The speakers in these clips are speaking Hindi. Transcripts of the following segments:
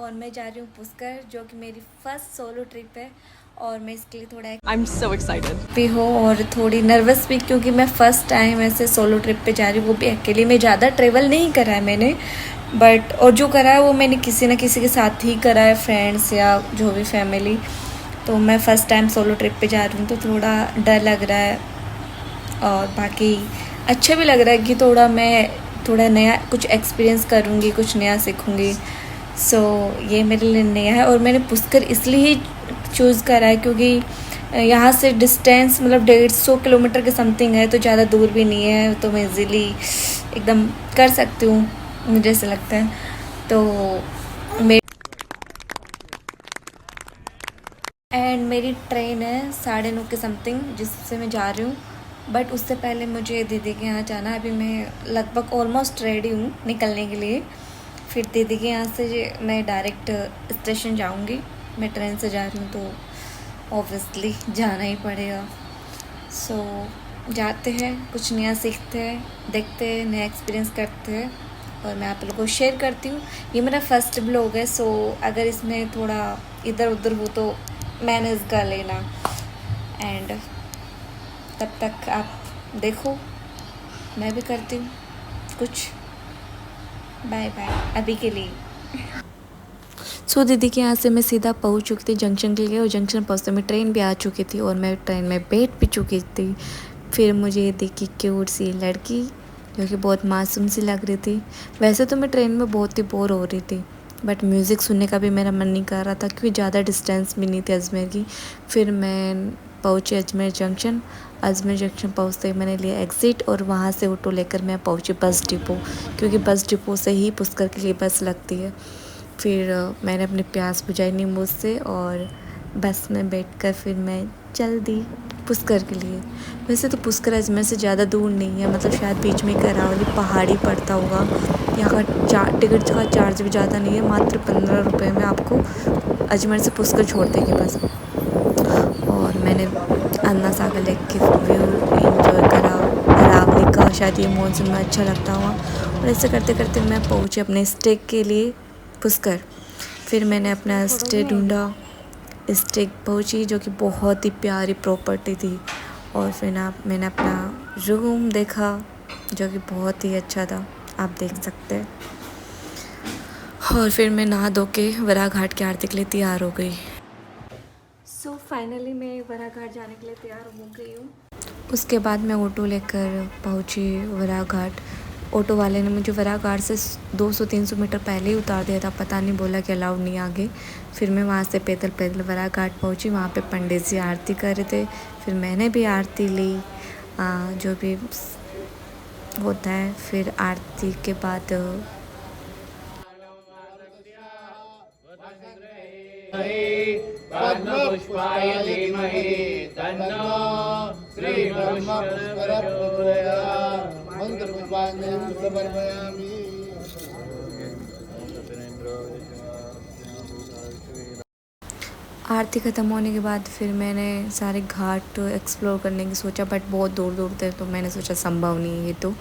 और मैं जा रही हूँ पुष्कर, जो कि मेरी फर्स्ट सोलो ट्रिप है और मैं इसके लिए थोड़ा I'm so excited. भी हो और थोड़ी नर्वस भी, क्योंकि मैं फ़र्स्ट टाइम ऐसे सोलो ट्रिप पे जा रही हूँ, वो भी अकेले में। ज़्यादा ट्रेवल नहीं करा है मैंने, बट और जो करा है वो मैंने किसी न किसी के साथ ही करा है, फ्रेंड्स या जो भी फैमिली। तो मैं फ़र्स्ट टाइम सोलो ट्रिप पे जा रही हूँ तो थोड़ा डर लग रहा है, और बाकी अच्छा भी लग रहा है कि थोड़ा नया कुछ एक्सपीरियंस करूँगी, कुछ नया सीखूँगी। सो ये मेरे लिए नया है और मैंने पुष्कर इसलिए ही चूज़ करा है क्योंकि यहाँ से डिस्टेंस मतलब 150 किलोमीटर के समथिंग है, तो ज़्यादा दूर भी नहीं है, तो मैं इजीली एकदम कर सकती हूँ, मुझे ऐसा लगता है। तो मेरी ट्रेन है 9:30 के समथिंग, जिससे मैं जा रही हूँ। बट उससे पहले मुझे दीदी के यहाँ जाना है। अभी मैं लगभग ऑलमोस्ट रेडी हूँ निकलने के लिए। फिर दीदी के यहाँ से मैं डायरेक्ट स्टेशन जाऊँगी। मैं ट्रेन से जा रही हूँ तो ऑब्वियसली जाना ही पड़ेगा। सो जाते हैं, कुछ नया सीखते हैं, देखते हैं, नया एक्सपीरियंस करते हैं और मैं आप लोगों को शेयर करती हूँ। ये मेरा फर्स्ट ब्लॉग है, सो अगर इसमें थोड़ा इधर उधर हो तो मैनेज कर लेना। एंड तब तक आप देखो, मैं भी करती हूँ कुछ। बाय बाय अभी के लिए। सो दीदी के यहाँ से मैं सीधा पहुँच चुकी थी जंक्शन के लिए, और जंक्शन पहुँचते में ट्रेन भी आ चुकी थी और मैं ट्रेन में बैठ भी चुकी थी। फिर मुझे देखी क्यूट सी लड़की जो कि बहुत मासूम सी लग रही थी। वैसे तो मैं ट्रेन में बहुत ही बोर हो रही थी, बट म्यूज़िक सुनने का भी मेरा मन नहीं कर रहा था क्योंकि ज़्यादा डिस्टेंस भी नहीं थी अजमेर की। फिर मैं पहुँची अजमेर जंक्शन। अजमेर जंक्शन पहुँचते ही मैंने लिया एग्ज़िट और वहाँ से ऑटो लेकर मैं पहुँची बस डिपो, क्योंकि बस डिपो से ही पुष्कर के लिए बस लगती है। फिर मैंने अपनी प्यास बुझाई नींबू से और बस में बैठकर फिर मैं चल दी पुष्कर के लिए। वैसे तो पुष्कर अजमेर से ज़्यादा दूर नहीं है, मतलब शायद बीच में करावली पहाड़ी पड़ता होगा। यहाँ का टिकट का चार्ज भी ज़्यादा नहीं है, मात्र 15 रुपये में आपको अजमेर से पुष्कर छोड़ देगी बस। और मैंने अन्ना सागर लेक के व्यू इंजॉय करा, अरावली का, शायद ये मानसून में अच्छा लगता हुआ। और ऐसे करते करते मैं पहुँची अपने स्टे के लिए पुष्कर। फिर मैंने अपना स्टे ढूंढा, स्टे पहुँची जो कि बहुत ही प्यारी प्रॉपर्टी थी। और फिर मैंने अपना रूम देखा जो कि बहुत ही अच्छा था, आप देख सकते हैं। और फिर मैं नहा धो के वरा घाट की आरती के लिए तैयार हो गई। सो फाइनली मैं वरा घाट जाने के लिए तैयार हो गई हूँ। उसके बाद मैं ऑटो लेकर पहुँची वरा घाट। ऑटो वाले ने मुझे वरा घाट से 200-300 मीटर पहले ही उतार दिया था, पता नहीं बोला कि अलाउड नहीं आगे। फिर मैं वहाँ से पैदल पैदल वरा घाट पहुँची। वहाँ पे पंडित जी आरती कर रहे थे, फिर मैंने भी आरती ली, जो भी होता है। फिर आरती के बाद पद्मपुष्पाय धीमहि तन्नो श्री ब्रह्म पुष्कर प्रचोदयात्। मंत्रपुष्पाञ्जलिं समर्पयामि। आरती ख़त्म होने के बाद फिर मैंने सारे घाट एक्सप्लोर करने की सोचा, बट बहुत दूर दूर थे तो मैंने सोचा संभव नहीं है ये तो।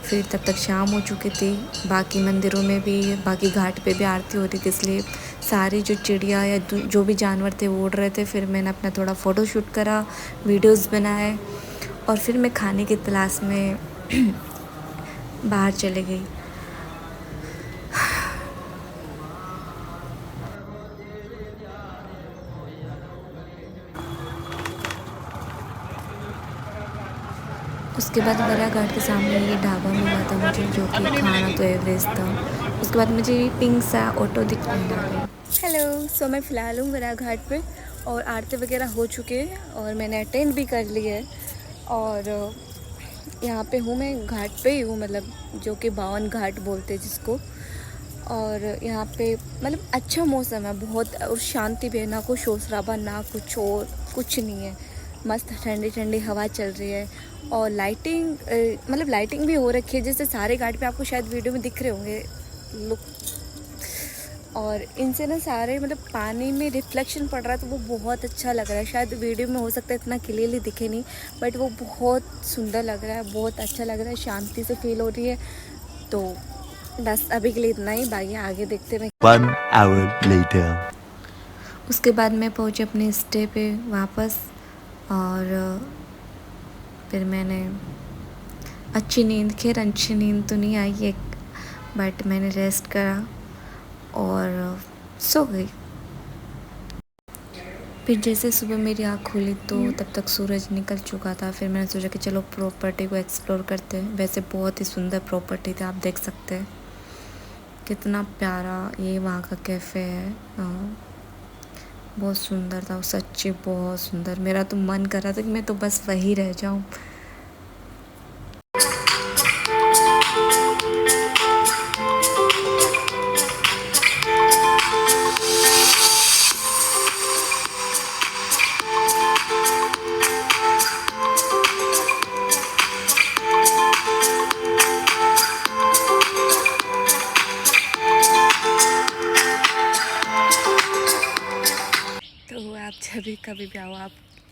फिर तब तक शाम हो चुकी थी। बाकी मंदिरों में भी, बाकी घाट पे भी आरती हो रही थी, इसलिए सारी जो चिड़िया या जो भी जानवर थे वो उड़ रहे थे। फिर मैंने अपना थोड़ा फ़ोटो शूट करा, वीडियोस बनाए और फिर मैं खाने की तलाश में बाहर चले गई। उसके बाद वरा घाट के सामने ये ढाबा मिला था मुझे, जो कि खाना तो एवरेज था। उसके बाद मुझे पिंक सा ऑटो दिखने लगा। हेलो, सो मैं फ़िलहाल हूँ वरा घाट पे और आरती वगैरह हो चुके हैं और मैंने अटेंड भी कर ली है। और यहाँ पे हूँ मैं घाट पे ही हूँ, मतलब जो कि 52 घाट बोलते हैं जिसको। और यहाँ पे मतलब अच्छा मौसम है बहुत, और शांति भी है, ना कोई शोर शराबा ना कुछ और कुछ नहीं है। मस्त ठंडी ठंडी हवा चल रही है और लाइटिंग मतलब लाइटिंग भी हो रखी है, जैसे सारे घाट पे आपको शायद वीडियो में दिख रहे होंगे लुक। और इनसे ना सारे मतलब पानी में रिफ्लेक्शन पड़ रहा है तो वो बहुत अच्छा लग रहा है। शायद वीडियो में हो सकता है इतना क्लियरली दिखे नहीं, बट वो बहुत सुंदर लग रहा है, बहुत अच्छा लग रहा है, शांति से फील हो रही है। तो बस अभी के लिए इतना ही, बाकी आगे देखते हैं। 1 hour later. उसके बाद मैं पहुंची अपने स्टे पे वापस, और फिर मैंने अच्छी नींद तो नहीं आई एक, बट मैंने रेस्ट करा और सो गई। फिर जैसे सुबह मेरी आँख खुली तो तब तक सूरज निकल चुका था। फिर मैंने सोचा कि चलो प्रॉपर्टी को एक्सप्लोर करते हैं। वैसे बहुत ही सुंदर प्रॉपर्टी थी, आप देख सकते हैं कितना प्यारा ये वहाँ का कैफ़े है। बहुत सुंदर था, सच्ची बहुत सुंदर। मेरा तो मन कर रहा था कि मैं तो बस वहीं रह जाऊँ। तो आप जब भी कभी भी आओ, आप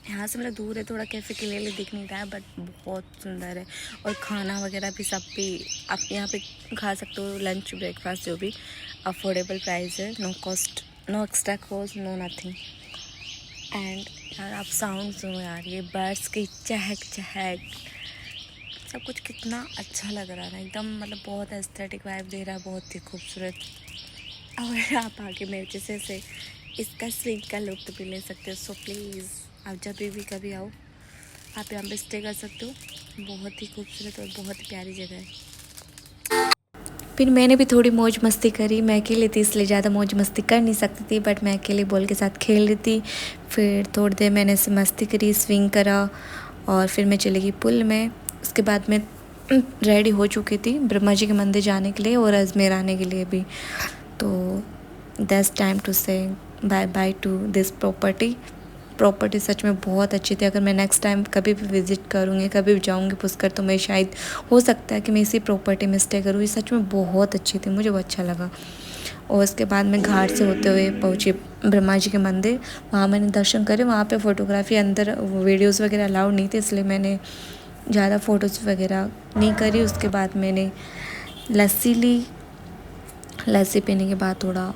यहाँ से मतलब दूर है थोड़ा, कैफ़े के लिए दिख नहीं रहा है, बट बहुत सुंदर है। और खाना वगैरह भी सब भी आप यहाँ पे खा सकते हो, लंच ब्रेकफास्ट जो भी अफोर्डेबल प्राइस है, no cost, no extra cost, no nothing. And यार आप साउंड सुनो यार, ये बर्ड्स की चहक चहक, सब कुछ कितना अच्छा लग रहा है ना, एकदम मतलब बहुत एस्थेटिक वाइब दे रहा है, बहुत ही खूबसूरत। और आप आगे मेरे से इसका स्विंग का लुत्फ़ भी ले सकते हो। सो प्लीज़ आप जब भी कभी आओ, आप यहाँ पे स्टे कर सकते हो। बहुत ही खूबसूरत और बहुत ही प्यारी जगह है। फिर मैंने भी थोड़ी मौज मस्ती करी। मैं अकेली थी इसलिए ज़्यादा मौज मस्ती कर नहीं सकती थी, बट मैं अकेले बॉल के साथ खेल रही थी। फिर थोड़ी देर मैंने ऐसे मस्ती करी, स्विंग करा, और फिर मैं चली गई पुल में। उसके बाद मैं रेडी हो चुकी थी ब्रह्मा जी के मंदिर जाने के लिए और अजमेर आने के लिए भी। तो that's time to say bye bye to this property सच में बहुत अच्छी थी। अगर मैं नेक्स्ट टाइम कभी भी विज़िट करूँगी, कभी भी जाऊँगी पुष्कर, तो मैं शायद हो सकता है कि मैं इसी प्रॉपर्टी में स्टे करूँ। ये सच में बहुत अच्छी थी, मुझे वो अच्छा लगा। और उसके बाद मैं घाट से होते हुए पहुँची ब्रह्मा जी के मंदिर। वहाँ मैंने दर्शन करे। वहाँ पे फ़ोटोग्राफी, अंदर वीडियोज़ वगैरह अलाउड नहीं थे, इसलिए मैंने ज़्यादा फ़ोटोज़ वगैरह नहीं करी। उसके बाद मैंने लस्सी ली। लस्सी पीने के बाद थोड़ा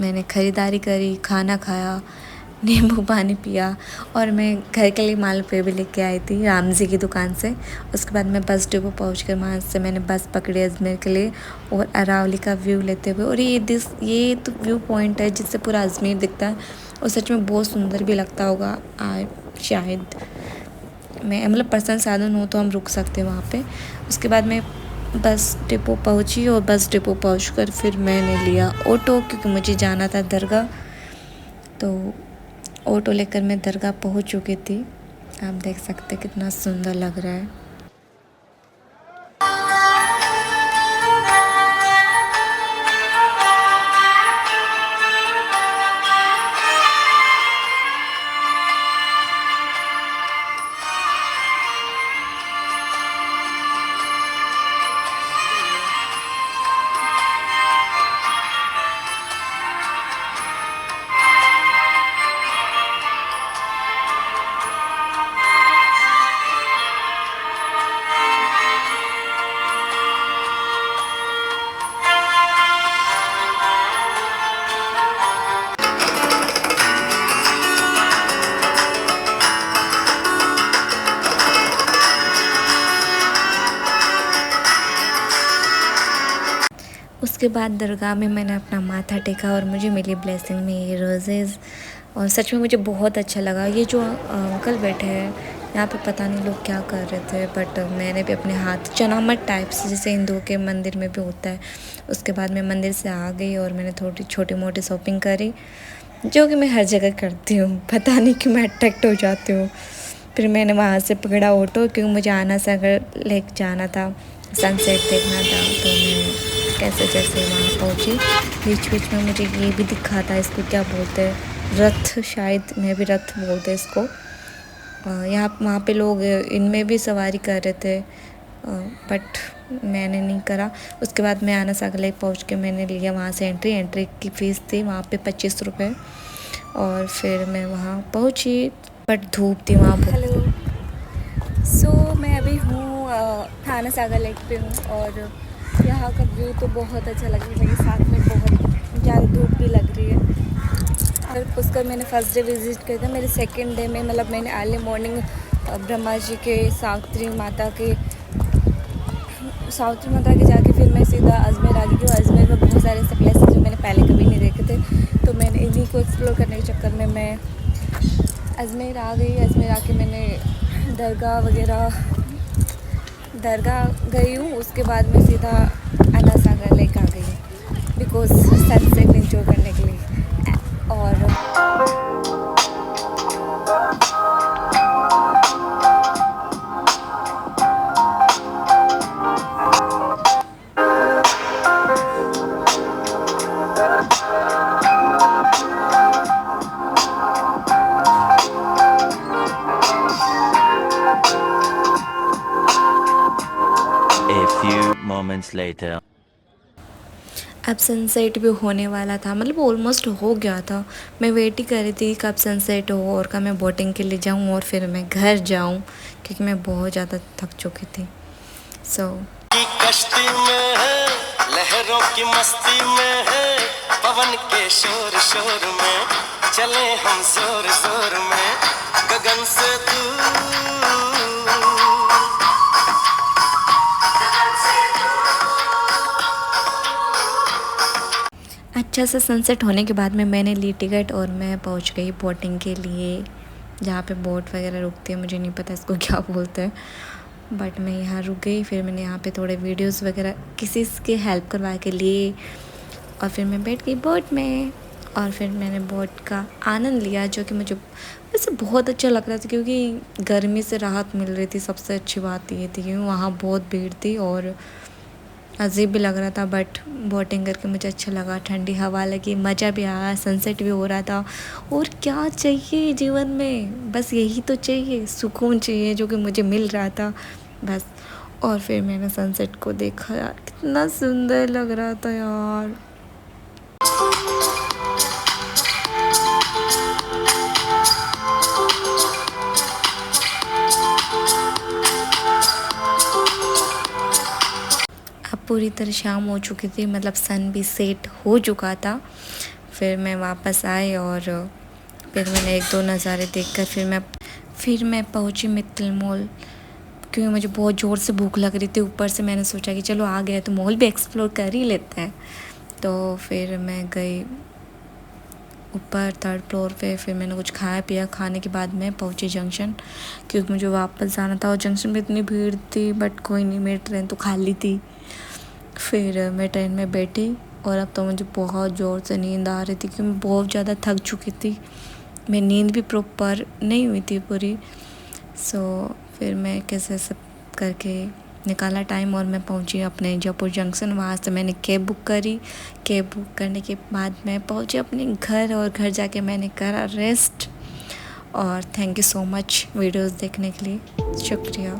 मैंने ख़रीदारी करी, खाना खाया, नींबू पानी पिया, और मैं घर के लिए मालपुए भी लेके आई थी राम जी की दुकान से। उसके बाद मैं बस डिपो पहुँच कर वहाँ से मैंने बस पकड़ी अजमेर के लिए, और अरावली का व्यू लेते हुए। और ये तो व्यू पॉइंट है जिससे पूरा अजमेर दिखता है, और सच में बहुत सुंदर भी लगता होगा। शायद मैं मतलब पर्सनल साधन हो तो हम रुक सकते हैं वहाँ पे। उसके बाद मैं बस डिपो पहुँची, और बस डिपो पहुँचकर फिर मैंने लिया ऑटो, क्योंकि मुझे जाना था दरगाह। तो ऑटो लेकर मैं दरगाह पहुँच चुकी थी। आप देख सकते हैं कितना सुंदर लग रहा है। उसके बाद दरगाह में मैंने अपना माथा टेका, और मुझे मिली ब्लेसिंग में ये रोज़ेज़, और सच में मुझे बहुत अच्छा लगा। ये जो अंकल बैठे हैं यहाँ पे, पता नहीं लोग क्या कर रहे थे, बट मैंने भी अपने हाथ चनामत टाइप से, जैसे हिंदुओं के मंदिर में भी होता है। उसके बाद मैं मंदिर से आ गई और मैंने थोड़ी छोटी मोटी शॉपिंग करी, जो कि मैं हर जगह करती हूँ, पता नहीं क्यों मैं अट्रैक्ट हो जाती हूँ। फिर मैंने वहाँ से पकड़ा ऑटो, क्योंकि मुझे आना सागर लेक जाना था, सनसेट देखना था। तो मैं कैसे जैसे वहाँ पहुँची। बीच बीच में मुझे ये भी दिखा था, इसको क्या बोलते हैं, रथ, शायद मैं भी रथ बोलते हैं इसको। यहाँ वहाँ पे लोग इनमें भी सवारी कर रहे थे, बट मैंने नहीं करा। उसके बाद मैं आना सागर लेक पहुँच के मैंने लिया वहाँ से एंट्री की फ़ीस थी वहाँ पे 25 रुपये, और फिर मैं वहाँ पहुँची, बट धूप थी वहाँ। हेलो, सो मैं अभी हूँ थाना सागर लेक पे हूँ, और यहाँ का व्यू तो बहुत अच्छा लग रहा है, साथ में बहुत ज़्यादा धूप भी लग रही है। और उसका मैंने फर्स्ट डे विज़िट किया था। मेरे सेकंड डे में मतलब मैंने अर्ली मॉर्निंग ब्रह्मा जी के सावित्री माता के जाके फिर मैं सीधा अजमेर आ गई, क्योंकि अजमेर में बहुत सारे ऐसे प्लेसेस जो मैंने पहले कभी नहीं देखे थे, तो मैंने इन्हीं को एक्सप्लोर करने के चक्कर में मैं अजमेर आ गई। अजमेर आके मैंने दरगाह गई हूँ। उसके बाद मैं सीधा अन्ना सागर लेक आ गई बिकॉज सनसेट एंजॉय करने के लिए। और A few moments later. अब सनसेट भी होने वाला था, मतलब ऑलमोस्ट हो गया था। मैं वेट ही कर रही थी कब सनसेट हो और कब मैं बोटिंग के लिए जाऊं और फिर मैं घर जाऊं, क्योंकि मैं बहुत ज़्यादा थक चुकी थी। सो कश्ती में है, लहरों की मस्ती में है, पवन के शोर शोर में चले हम जोर जोर में, गगन से अच्छा सा सनसेट होने के बाद में मैंने ली टिकट और मैं पहुंच गई बोटिंग के लिए, जहाँ पे बोट वगैरह रुकती है। मुझे नहीं पता इसको क्या बोलते हैं, बट मैं यहाँ रुक गई। फिर मैंने यहाँ पे थोड़े वीडियोस वगैरह किसी की हेल्प करवा के लिए और फिर मैं बैठ गई बोट में और फिर मैंने बोट का आनंद लिया, जो कि मुझे वैसे बहुत अच्छा लग रहा था, क्योंकि गर्मी से राहत मिल रही थी। सबसे अच्छी बात ये थी क्योंकि वहाँ बहुत भीड़ थी और अजीब भी लग रहा था, बट बोटिंग करके मुझे अच्छा लगा। ठंडी हवा लगी, मज़ा भी आया, सनसेट भी हो रहा था। और क्या चाहिए जीवन में, बस यही तो चाहिए, सुकून चाहिए, जो कि मुझे मिल रहा था बस। और फिर मैंने सनसेट को देखा, यार कितना सुंदर लग रहा था यार। अब पूरी तरह शाम हो चुकी थी, मतलब सन भी सेट हो चुका था। फिर मैं वापस आई और फिर मैंने एक दो नज़ारे देखकर फिर मैं पहुंची मित्तल मॉल, क्योंकि मुझे बहुत ज़ोर से भूख लग रही थी। ऊपर से मैंने सोचा कि चलो आ गया तो मॉल भी एक्सप्लोर कर ही लेते हैं। तो फिर मैं गई ऊपर 3rd फ्लोर पे। फिर मैंने कुछ खाया पिया, खाने के बाद मैं पहुंची जंक्शन, क्योंकि मुझे वापस जाना था और जंक्शन में इतनी भीड़ थी। बट कोई नहीं, मेरी ट्रेन तो खाली थी। फिर मैं ट्रेन में बैठी और अब तो मुझे बहुत ज़ोर से नींद आ रही थी, क्योंकि मैं बहुत ज़्यादा थक चुकी थी। मेरी नींद भी प्रॉपर नहीं हुई थी पूरी। सो फिर मैं कैसे सब करके निकाला टाइम और मैं पहुंची अपने जयपुर जंक्शन। वहाँ से मैंने कैब बुक करी। कैब बुक करने के बाद मैं पहुंची अपने घर और घर जाके मैंने करा रेस्ट। और thank you so much videos देखने के लिए, शुक्रिया।